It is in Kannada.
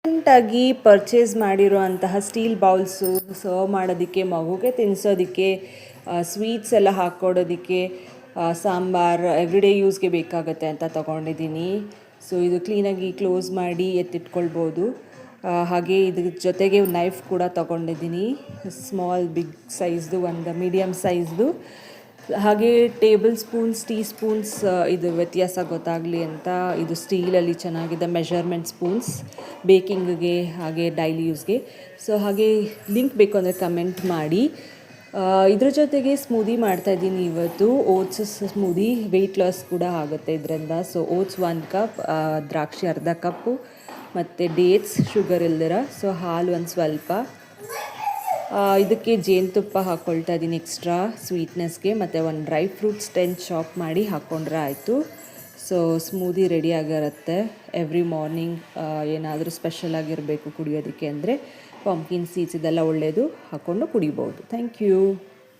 ರೀಸೆಂಟಾಗಿ ಪರ್ಚೇಸ್ ಮಾಡಿರುವಂತಹ ಸ್ಟೀಲ್ ಬೌಲ್ಸು ಸರ್ವ್ ಮಾಡೋದಕ್ಕೆ, ಮಗುಗೆ ತಿನ್ನಿಸೋದಕ್ಕೆ, ಸ್ವೀಟ್ಸ್ ಎಲ್ಲ ಹಾಕ್ಕೊಡೋದಕ್ಕೆ, ಸಾಂಬಾರ್ ಎವ್ರಿಡೇ ಯೂಸ್ಗೆ ಬೇಕಾಗತ್ತೆ ಅಂತ ತೊಗೊಂಡಿದ್ದೀನಿ. ಸೊ ಇದು ಕ್ಲೀನಾಗಿ ಕ್ಲೋಸ್ ಮಾಡಿ ಎತ್ತಿಟ್ಕೊಳ್ಬೋದು. ಹಾಗೆ ಇದ್ರ ಜೊತೆಗೆ ನೈಫ್ ಕೂಡ ತೊಗೊಂಡಿದ್ದೀನಿ, ಸ್ಮಾಲ್ ಬಿಗ್ ಸೈಜ್ದು, ಒಂದು ಮೀಡಿಯಮ್ ಸೈಜ್ದು. ಹಾಗೆ ಟೇಬಲ್ ಸ್ಪೂನ್ಸ್, ಟೀ ಸ್ಪೂನ್ಸ್, ಇದು ವ್ಯತ್ಯಾಸ ಗೊತ್ತಾಗಲಿ ಅಂತ ಇದು ಸ್ಟೀಲಲ್ಲಿ ಚೆನ್ನಾಗಿದೆ ಮೆಷರ್ಮೆಂಟ್ ಸ್ಪೂನ್ಸ್, ಬೇಕಿಂಗ್ಗೆ ಹಾಗೆ ಡೈಲಿ ಯೂಸ್ಗೆ. ಸೊ ಹಾಗೆ ಲಿಂಕ್ ಬೇಕು ಅಂದರೆ ಕಮೆಂಟ್ ಮಾಡಿ. ಇದ್ರ ಜೊತೆಗೆ ಸ್ಮೂದಿ ಮಾಡ್ತಾಯಿದ್ದೀನಿ ಇವತ್ತು, ಓಟ್ಸ್ ಸ್ಮೂದಿ. ವೆಯ್ಟ್ ಲಾಸ್ ಕೂಡ ಆಗುತ್ತೆ ಇದರಿಂದ. ಸೊ ಓಟ್ಸ್ 1 ಕಪ್, ದ್ರಾಕ್ಷಿ ಅರ್ಧ ಕಪ್ಪು, ಮತ್ತು ಡೇಟ್ಸ್ ಶುಗರ್ ಇಲ್ದಿರ, ಸೊ ಹಾಲು ಒಂದು ಸ್ವಲ್ಪ. ಇದಕ್ಕೆ ಜೇನುತುಪ್ಪ ಹಾಕ್ಕೊಳ್ತಾ ಇದ್ದೀನಿ ಎಕ್ಸ್ಟ್ರಾ ಸ್ವೀಟ್ನೆಸ್ಗೆ, ಮತ್ತು ಒಂದು ಡ್ರೈ ಫ್ರೂಟ್ಸ್ 10 ಚಾಪ್ ಮಾಡಿ ಹಾಕ್ಕೊಂಡ್ರೆ ಆಯಿತು. ಸೊ ಸ್ಮೂದಿ ರೆಡಿ ಆಗಿರುತ್ತೆ. ಎವ್ರಿ ಮಾರ್ನಿಂಗ್ ಏನಾದರೂ ಸ್ಪೆಷಲ್ ಆಗಿರಬೇಕು ಕುಡಿಯೋದಕ್ಕೆ ಅಂದರೆ ಪಂಪ್ಕಿನ್ ಸೀಡ್ಸ್ ಇದೆಲ್ಲ ಒಳ್ಳೆಯದು, ಹಾಕ್ಕೊಂಡು ಕುಡಿಬೋದು. Thank you.